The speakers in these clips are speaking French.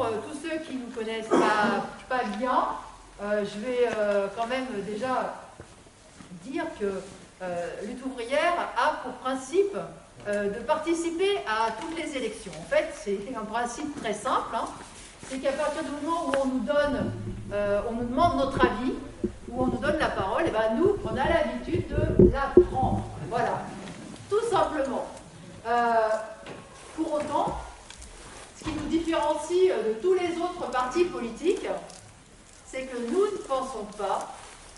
pour tous ceux qui ne nous connaissent pas bien, je vais quand même déjà dire que Lutte ouvrière a pour principe de participer à toutes les élections. En fait, c'est un principe très simple, hein. C'est qu'à partir du moment où on nous demande notre avis, où on nous donne la parole, et ben nous, on a l'habitude de la prendre. Voilà, tout simplement. Pour autant, ce qui nous différencie de tous les autres partis politiques, c'est que nous ne pensons pas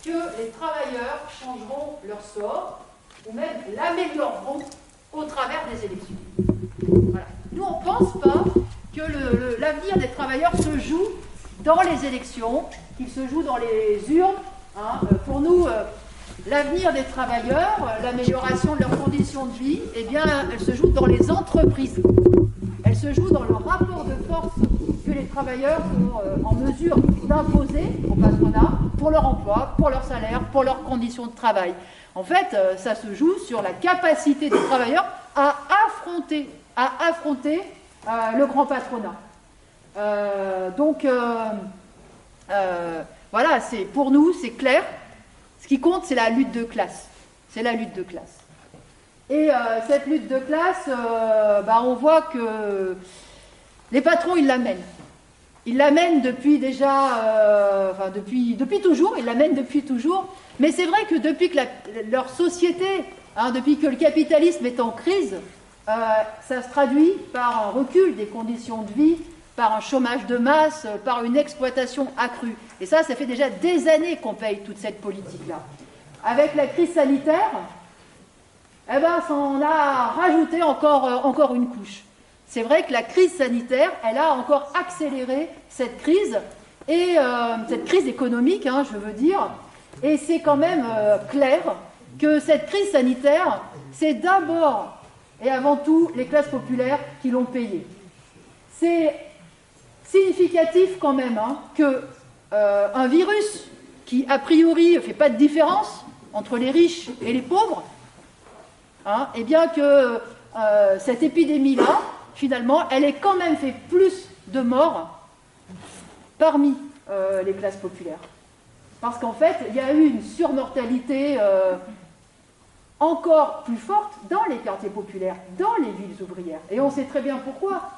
que les travailleurs changeront leur sort, ou même l'amélioreront au travers des élections. Voilà. Nous, on ne pense pas que l'avenir des travailleurs se joue dans les élections, qu'il se joue dans les urnes. Hein. Pour nous, l'avenir des travailleurs, l'amélioration de leurs conditions de vie, eh bien, elle se joue dans les entreprises. Elle se joue dans le rapport de force que les travailleurs sont en mesure d'imposer au patronat pour leur emploi, pour leur salaire, pour leurs conditions de travail. En fait, ça se joue sur la capacité des travailleurs à affronter le grand patronat. Voilà, pour nous, c'est clair. Ce qui compte, c'est la lutte de classe. C'est la lutte de classe. Et cette lutte de classe, on voit que les patrons, ils l'amènent. Ils l'amènent depuis déjà, depuis toujours, ils l'amènent depuis toujours. Mais c'est vrai que depuis que leur société, depuis que le capitalisme est en crise, ça se traduit par un recul des conditions de vie, par un chômage de masse, par une exploitation accrue. Et ça fait déjà des années qu'on paye toute cette politique-là. Avec la crise sanitaire, ça en a rajouté encore une couche. C'est vrai que la crise sanitaire, elle a encore accéléré cette crise, et cette crise économique, je veux dire. Et c'est quand même clair que cette crise sanitaire, c'est d'abord et avant tout les classes populaires qui l'ont payée. C'est significatif quand même qu'un virus qui, a priori, ne fait pas de différence entre les riches et les pauvres, et bien que cette épidémie-là, finalement, elle ait quand même fait plus de morts parmi les classes populaires. Parce qu'en fait, il y a eu une surmortalité encore plus forte dans les quartiers populaires, dans les villes ouvrières. Et on sait très bien pourquoi.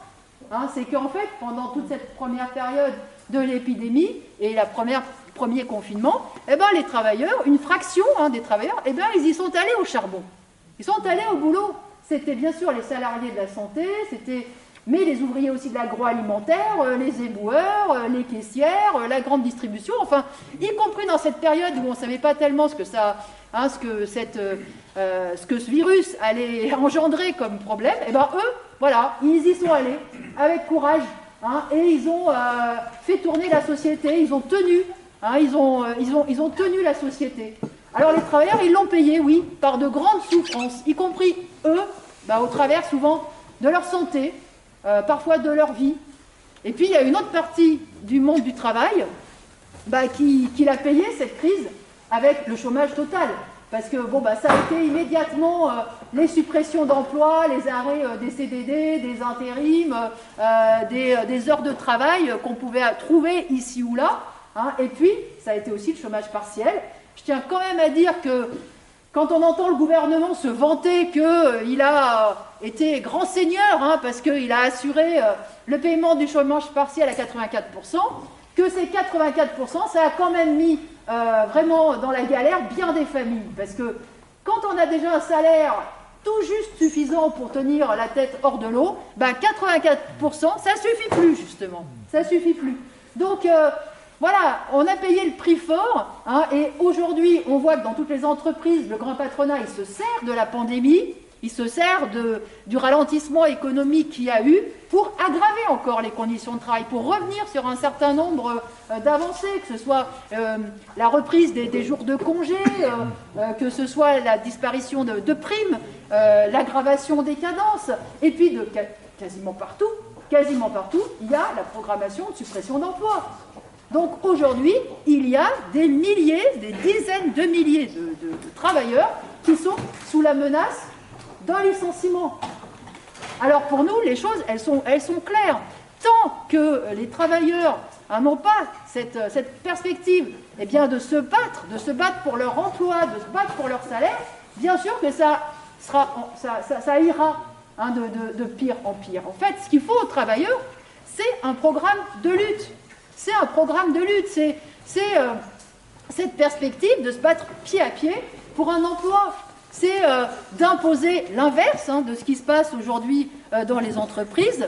C'est qu'en fait, pendant toute cette première période de l'épidémie et premier confinement, les travailleurs, une fraction des travailleurs, ils y sont allés au charbon. Ils sont allés au boulot. C'était bien sûr les salariés de la santé, mais les ouvriers aussi de l'agroalimentaire, les éboueurs, les caissières, la grande distribution, enfin, y compris dans cette période où on ne savait pas tellement ce que ce virus allait engendrer comme problème, eux, voilà, ils y sont allés avec courage, et ils ont fait tourner la société, ils ont tenu, ils ont tenu la société. Alors les travailleurs, ils l'ont payé, oui, par de grandes souffrances, y compris eux, au travers souvent de leur santé, parfois de leur vie. Et puis il y a une autre partie du monde du travail qui l'a payé, cette crise, avec le chômage total. Parce que ça a été immédiatement les suppressions d'emplois, les arrêts des CDD, des intérims, des heures de travail qu'on pouvait trouver ici ou là. Et puis, ça a été aussi le chômage partiel. Je tiens quand même à dire que quand on entend le gouvernement se vanter qu'il a été grand seigneur, parce qu'il a assuré le paiement du chômage partiel à 84%, que ces 84%, ça a quand même mis vraiment dans la galère bien des familles. Parce que quand on a déjà un salaire tout juste suffisant pour tenir la tête hors de l'eau, 84%, ça suffit plus, justement. Ça suffit plus. Donc, voilà, on a payé le prix fort, et aujourd'hui, on voit que dans toutes les entreprises, le grand patronat, il se sert de la pandémie, il se sert du ralentissement économique qu'il y a eu pour aggraver encore les conditions de travail, pour revenir sur un certain nombre d'avancées, que ce soit la reprise des jours de congé, que ce soit la disparition de primes, l'aggravation des cadences, et puis quasiment partout, il y a la programmation de suppression d'emplois. Donc aujourd'hui, il y a des milliers, des dizaines de milliers de travailleurs qui sont sous la menace d'un licenciement. Alors pour nous, les choses, elles sont claires. Tant que les travailleurs n'ont pas cette perspective de se battre pour leur emploi, de se battre pour leur salaire, bien sûr que ça ira de pire en pire. En fait, ce qu'il faut aux travailleurs, c'est un programme de lutte. C'est un programme de lutte. C'est cette perspective de se battre pied à pied pour un emploi. C'est d'imposer l'inverse de ce qui se passe aujourd'hui dans les entreprises.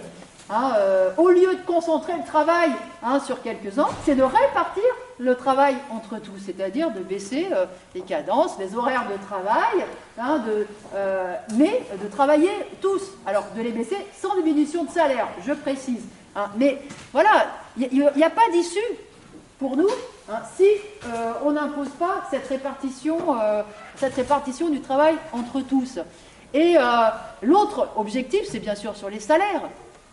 Au lieu de concentrer le travail sur quelques-uns, c'est de répartir le travail entre tous, c'est-à-dire de baisser les cadences, les horaires de travail, mais de travailler tous. Alors, de les baisser sans diminution de salaire, je précise. Mais voilà, il n'y a pas d'issue pour nous si on n'impose pas cette répartition du travail entre tous. Et l'autre objectif, c'est bien sûr sur les salaires.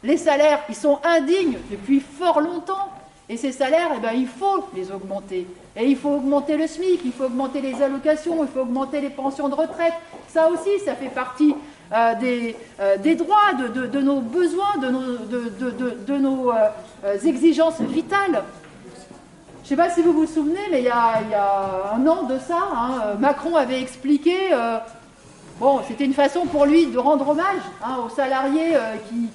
Les salaires, ils sont indignes depuis fort longtemps. Et ces salaires, il faut les augmenter. Et il faut augmenter le SMIC, il faut augmenter les allocations, il faut augmenter les pensions de retraite. Ça aussi, ça fait partie des droits, de nos besoins, de nos exigences vitales. Je ne sais pas si vous vous souvenez, mais il y a un an de ça, Macron avait expliqué... c'était une façon pour lui de rendre hommage aux salariés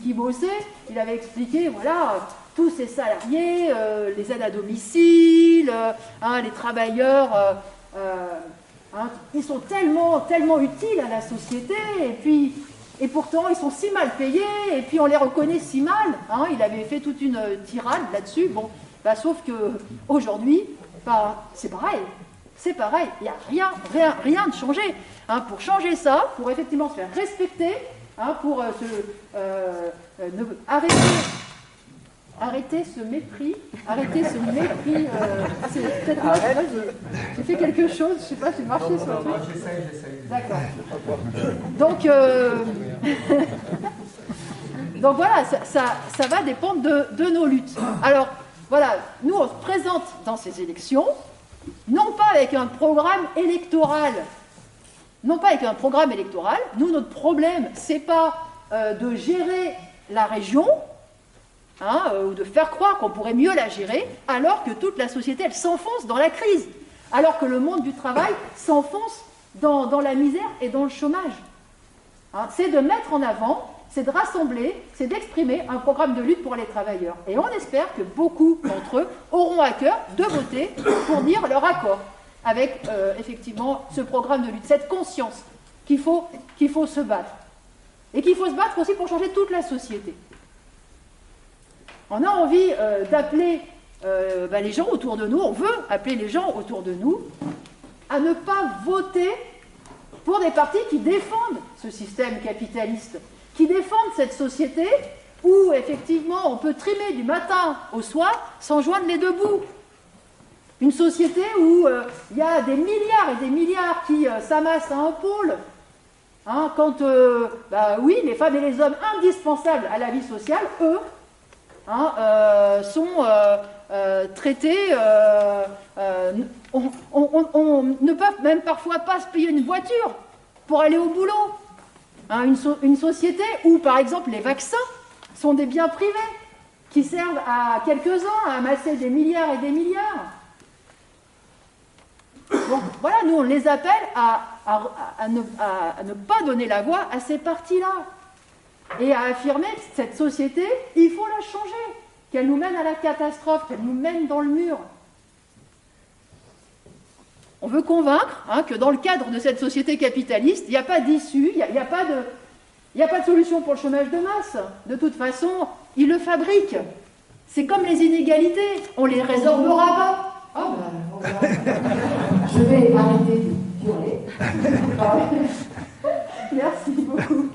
qui bossaient. Il avait expliqué, voilà, tous ces salariés, les aides à domicile, les travailleurs, ils sont tellement utiles à la société, et pourtant ils sont si mal payés, et puis on les reconnaît si mal. Il avait fait toute une tirade là-dessus. Sauf qu'aujourd'hui, c'est pareil. C'est pareil, il n'y a rien de changé. Pour changer ça, pour effectivement se faire respecter, pour arrêter ce mépris, c'est peut-être moi, j'ai fait quelque chose, je ne sais pas, j'ai marché sur le truc. J'essaye. D'accord. Donc voilà, ça va dépendre de nos luttes. Alors, voilà, nous on se présente dans ces élections, non pas avec un programme électoral. Nous, notre problème, c'est pas de gérer la région, ou de faire croire qu'on pourrait mieux la gérer, alors que toute la société, elle s'enfonce dans la crise, alors que le monde du travail s'enfonce dans la misère et dans le chômage. C'est de mettre en avant, c'est de rassembler, c'est d'exprimer un programme de lutte pour les travailleurs. Et on espère que beaucoup d'entre eux auront à cœur de voter pour dire leur accord avec effectivement ce programme de lutte, cette conscience qu'il faut se battre. Et qu'il faut se battre aussi pour changer toute la société. On a envie d'appeler les gens autour de nous, on veut appeler les gens autour de nous à ne pas voter pour des partis qui défendent ce système capitaliste, qui défendent cette société où effectivement on peut trimer du matin au soir sans joindre les deux bouts. Une société où il y a des milliards et des milliards qui s'amassent à un pôle. Quand, les femmes et les hommes indispensables à la vie sociale, eux, sont traités... on ne peut même parfois pas se payer une voiture pour aller au boulot. Une société où, par exemple, les vaccins sont des biens privés qui servent à quelques-uns à amasser des milliards et des milliards. Donc voilà, nous on les appelle à ne pas donner la voix à ces partis-là et à affirmer que cette société, il faut la changer, qu'elle nous mène à la catastrophe, qu'elle nous mène dans le mur. On veut convaincre que dans le cadre de cette société capitaliste, il n'y a pas d'issue, il n'y a pas de solution pour le chômage de masse. De toute façon, ils le fabriquent. C'est comme les inégalités, on ne les résorbera pas. Je vais arrêter de hurler. Merci beaucoup.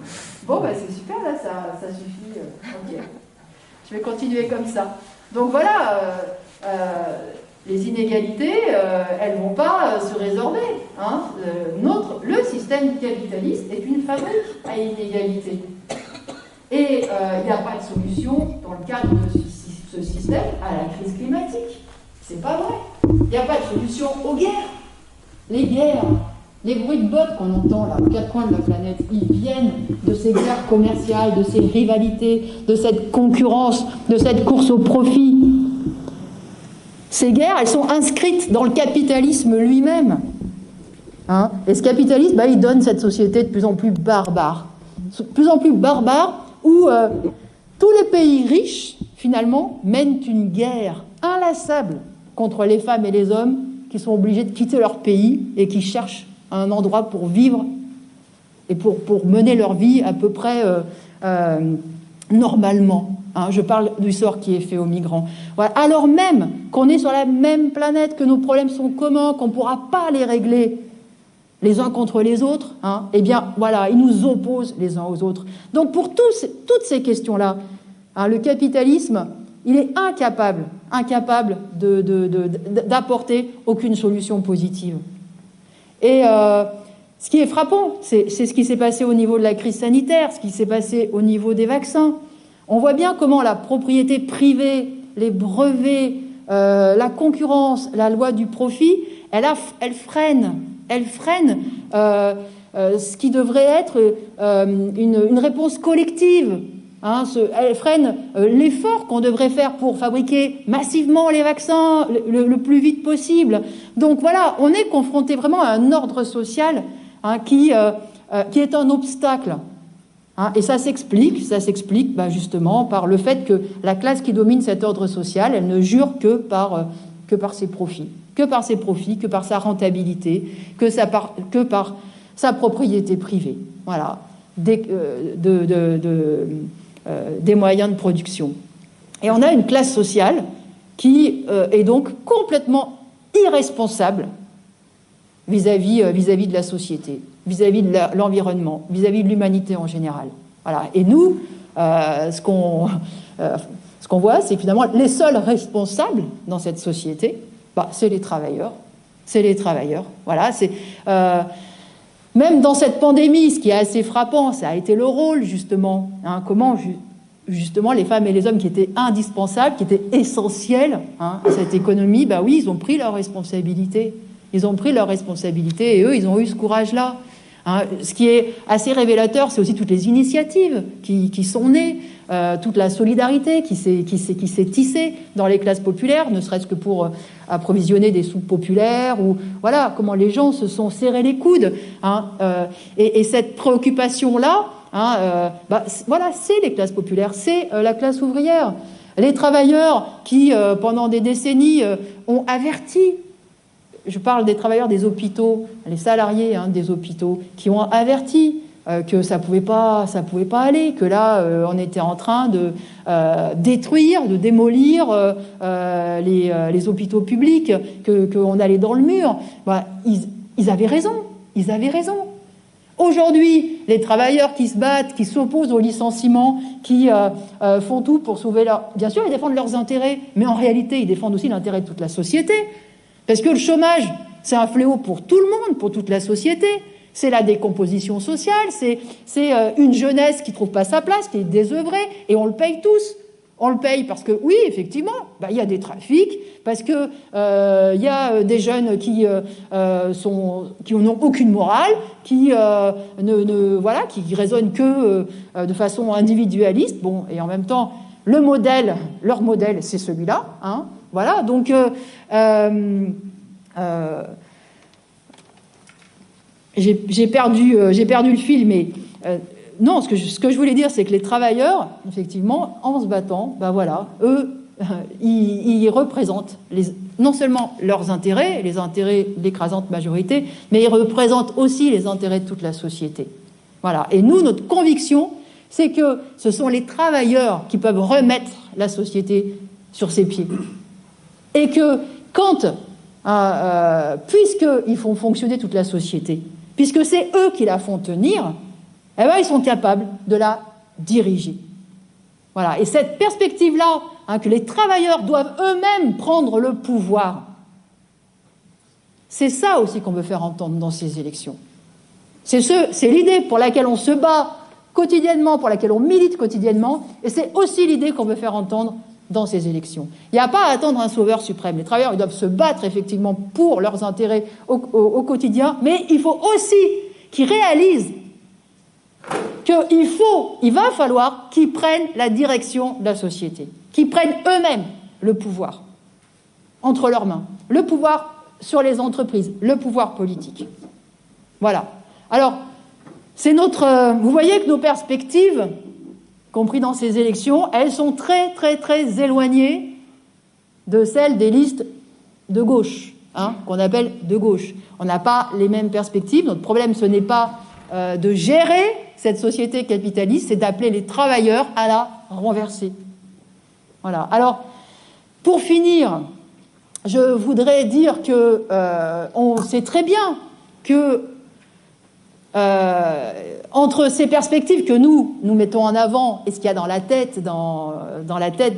C'est super, là, ça suffit. Ok. Je vais continuer comme ça. Donc voilà, les inégalités, elles ne vont pas se résorber. Le système capitaliste est une fabrique à inégalité. Et il n'y a pas de solution dans le cadre de ce système à la crise climatique. C'est pas vrai. Il n'y a pas de solution aux guerres. Les guerres, Les bruits de bottes qu'on entend là, aux quatre coins de la planète, ils viennent de ces guerres commerciales, de ces rivalités, de cette concurrence, de cette course au profit. Ces guerres, elles sont inscrites dans le capitalisme lui-même. Hein, et ce capitalisme, il donne cette société de plus en plus barbare. De plus en plus barbare, où tous les pays riches, finalement, mènent une guerre inlassable contre les femmes et les hommes qui sont obligés de quitter leur pays et qui cherchent un endroit pour vivre et pour mener leur vie à peu près normalement. Hein, je parle du sort qui est fait aux migrants. Voilà. Alors même qu'on est sur la même planète, que nos problèmes sont communs, qu'on ne pourra pas les régler les uns contre les autres, hein, eh bien, voilà, ils nous opposent les uns aux autres. Donc, pour toutes ces questions-là, hein, le capitalisme, il est incapable d'apporter aucune solution positive. Et ce qui est frappant, c'est ce qui s'est passé au niveau de la crise sanitaire, ce qui s'est passé au niveau des vaccins. On voit bien comment la propriété privée, les brevets, la concurrence, la loi du profit, elle freine ce qui devrait être une réponse collective. Hein, elle freine l'effort qu'on devrait faire pour fabriquer massivement les vaccins le plus vite possible. Donc voilà, on est confronté vraiment à un ordre social, hein, qui est un obstacle. Hein, et ça s'explique justement par le fait que la classe qui domine cet ordre social, elle ne jure que par ses profits. Que par sa rentabilité, que par sa propriété privée. Voilà, des moyens de production. Et on a une classe sociale qui est donc complètement irresponsable vis-à-vis de la société, vis-à-vis de l'environnement, vis-à-vis de l'humanité en général. Voilà. Et nous, ce qu'on voit, c'est que finalement les seuls responsables dans cette société, c'est les travailleurs. Voilà, même dans cette pandémie, ce qui est assez frappant, ça a été le rôle, justement. Hein, comment, justement, les femmes et les hommes qui étaient indispensables, qui étaient essentiels, hein, à cette économie, oui, ils ont pris leurs responsabilités. Et eux, ils ont eu ce courage-là. Hein, ce qui est assez révélateur, c'est aussi toutes les initiatives qui sont nées, toute la solidarité qui s'est tissée dans les classes populaires, ne serait-ce que pour approvisionner des soupes populaires, ou voilà, comment les gens se sont serrés les coudes. Hein, et cette préoccupation-là, hein, voilà, c'est les classes populaires, c'est la classe ouvrière. Les travailleurs qui, pendant des décennies, ont averti. Je parle des travailleurs des hôpitaux, les salariés, hein, des hôpitaux, qui ont averti que ça pouvait pas aller, que là, on était en train de détruire, de démolir les hôpitaux publics, qu'on allait dans le mur. Ils avaient raison. Aujourd'hui, les travailleurs qui se battent, qui s'opposent au licenciement, qui font tout pour sauver Bien sûr, ils défendent leurs intérêts, mais en réalité, ils défendent aussi l'intérêt de toute la société. Parce que le chômage, c'est un fléau pour tout le monde, pour toute la société. C'est la décomposition sociale, c'est une jeunesse qui ne trouve pas sa place, qui est désœuvrée, et on le paye tous. On le paye parce que, oui, effectivement, y a des trafics, parce que y a des jeunes qui n'ont aucune morale, qui raisonnent que de façon individualiste. Bon, et en même temps, leur modèle, c'est celui-là. Hein, voilà, donc j'ai perdu le fil, mais non, ce que je voulais dire, c'est que les travailleurs, effectivement, en se battant, eux, ils représentent non seulement leurs intérêts, les intérêts de l'écrasante majorité, mais ils représentent aussi les intérêts de toute la société. Voilà. Et nous, notre conviction, c'est que ce sont les travailleurs qui peuvent remettre la société sur ses pieds. Et que puisqu'ils font fonctionner toute la société, puisque c'est eux qui la font tenir, ils sont capables de la diriger. Voilà. Et cette perspective-là, hein, que les travailleurs doivent eux-mêmes prendre le pouvoir, c'est ça aussi qu'on veut faire entendre dans ces élections. C'est l'idée pour laquelle on se bat quotidiennement, pour laquelle on milite quotidiennement, et c'est aussi l'idée qu'on veut faire entendre dans ces élections. Il n'y a pas à attendre un sauveur suprême. Les travailleurs, ils doivent se battre effectivement pour leurs intérêts au quotidien, mais il faut aussi qu'ils réalisent qu'il va falloir qu'ils prennent la direction de la société, qu'ils prennent eux-mêmes le pouvoir entre leurs mains, le pouvoir sur les entreprises, le pouvoir politique. Voilà. Alors, vous voyez que nos perspectives, compris dans ces élections, elles sont très, très, très éloignées de celles des listes de gauche, qu'on appelle de gauche. On n'a pas les mêmes perspectives. Notre problème, ce n'est pas de gérer cette société capitaliste, c'est d'appeler les travailleurs à la renverser. Voilà. Alors, pour finir, je voudrais dire que on sait très bien que entre ces perspectives que nous mettons en avant et ce qu'il y a dans la tête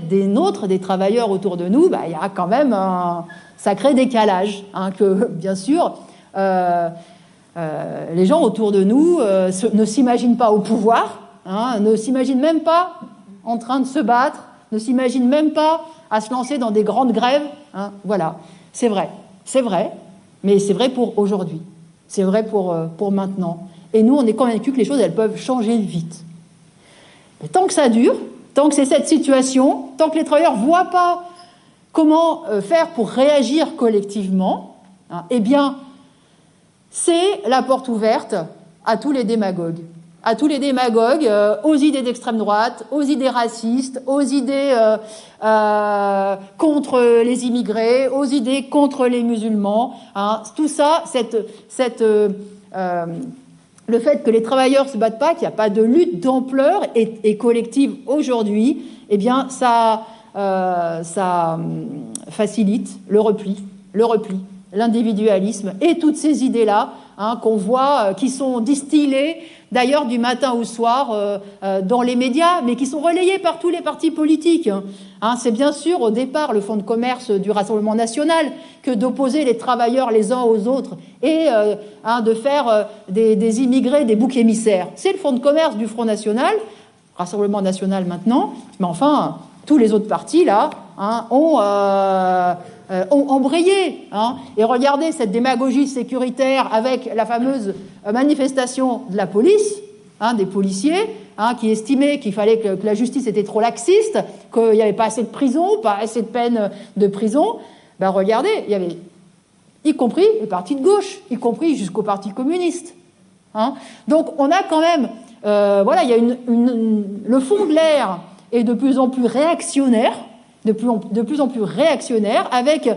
des nôtres, des travailleurs autour de nous, il y a quand même un sacré décalage, que bien sûr les gens autour de nous ne s'imaginent pas au pouvoir, ne s'imaginent même pas en train de se battre, ne s'imaginent même pas à se lancer dans des grandes grèves. Voilà, c'est vrai, mais c'est vrai pour aujourd'hui. C'est vrai pour maintenant. Et nous, on est convaincus que les choses, elles peuvent changer vite. Mais tant que ça dure, tant que c'est cette situation, tant que les travailleurs ne voient pas comment faire pour réagir collectivement, eh bien, c'est la porte ouverte à tous les démagogues. Aux idées d'extrême droite, aux idées racistes, aux idées contre les immigrés, aux idées contre les musulmans. Tout ça, le fait que les travailleurs ne se battent pas, qu'il n'y a pas de lutte d'ampleur et collective aujourd'hui, eh bien, ça facilite le repli, l'individualisme et toutes ces idées-là qu'on voit, qui sont distillées d'ailleurs du matin au soir dans les médias, mais qui sont relayées par tous les partis politiques. C'est bien sûr au départ le fonds de commerce du Rassemblement national que d'opposer les travailleurs les uns aux autres et de faire des immigrés des boucs émissaires. C'est le fonds de commerce du Front National, Rassemblement national maintenant, mais enfin tous les autres partis là ont embrayé. Et regardez cette démagogie sécuritaire avec la fameuse manifestation de la police, des policiers, qui estimaient qu'il fallait que la justice était trop laxiste, qu'il n'y avait pas assez de prison, pas assez de peine de prison. Regardez, il y avait, y compris les partis de gauche, y compris jusqu'au Parti communiste. Donc on a quand même, il y a le fond de l'air est de plus en plus réactionnaire, avec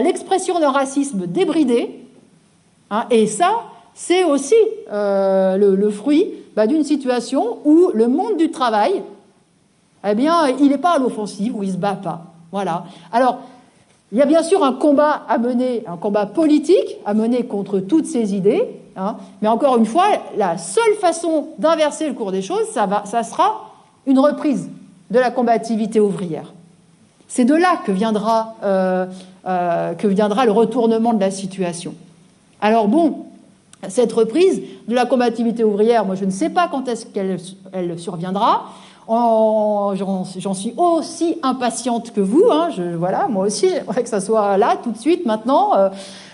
l'expression d'un racisme débridé. Et ça, c'est aussi le fruit d'une situation où le monde du travail, il n'est pas à l'offensive, où il ne se bat pas. Voilà. Alors, il y a bien sûr un combat à mener, un combat politique à mener contre toutes ces idées, mais encore une fois, la seule façon d'inverser le cours des choses, ça sera une reprise de la combativité ouvrière. C'est de là que viendra le retournement de la situation. Alors bon, cette reprise de la combativité ouvrière, moi je ne sais pas quand est-ce qu'elle surviendra. J'en suis aussi impatiente que vous. Moi aussi, j'aimerais que ça soit là, tout de suite, maintenant,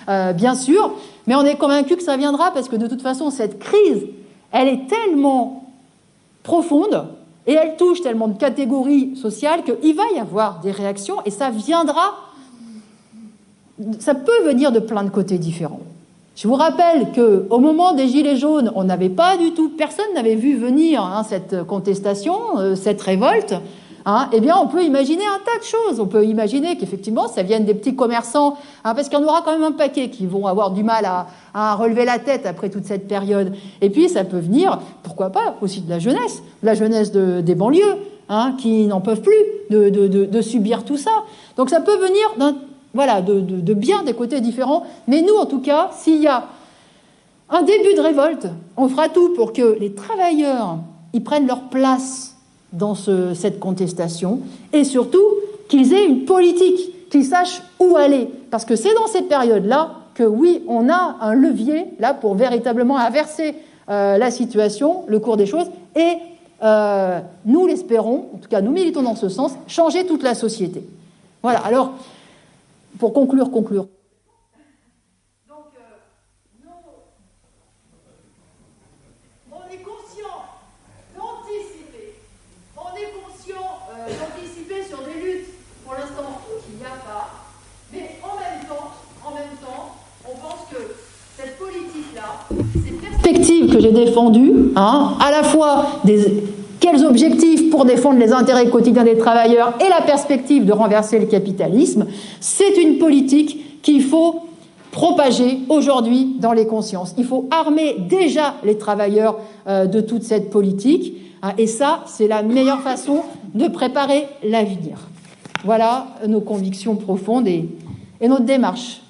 bien sûr. Mais on est convaincus que ça viendra parce que de toute façon, cette crise, elle est tellement profonde et elle touche tellement de catégories sociales qu'il va y avoir des réactions et ça peut venir de plein de côtés différents. Je vous rappelle qu'au moment des Gilets jaunes, on n'avait pas du tout, personne n'avait vu venir cette contestation, cette révolte. Eh bien, on peut imaginer un tas de choses. On peut imaginer qu'effectivement, ça vienne des petits commerçants, parce qu'il y en aura quand même un paquet qui vont avoir du mal à relever la tête après toute cette période. Et puis, ça peut venir, pourquoi pas, aussi de la jeunesse des banlieues, qui n'en peuvent plus de subir tout ça. Donc, ça peut venir de bien des côtés différents. Mais nous, en tout cas, s'il y a un début de révolte, on fera tout pour que les travailleurs ils prennent leur place dans cette contestation, et surtout qu'ils aient une politique, qu'ils sachent où aller. Parce que c'est dans cette période-là que, oui, on a un levier là pour véritablement inverser la situation, le cours des choses, et nous l'espérons, en tout cas nous militons dans ce sens, changer toute la société. Voilà, alors, pour conclure. Donc, on est conscient d'anticiper. On est conscient d'anticiper sur des luttes, pour l'instant, qu'il n'y a pas. Mais en même temps, on pense que cette politique-là, ces perspectives que j'ai défendues, à la fois quels objectifs pour défendre les intérêts quotidiens des travailleurs et la perspective de renverser le capitalisme, c'est une politique qu'il faut propager aujourd'hui dans les consciences. Il faut armer déjà les travailleurs de toute cette politique, et ça, c'est la meilleure façon de préparer l'avenir. Voilà nos convictions profondes et notre démarche.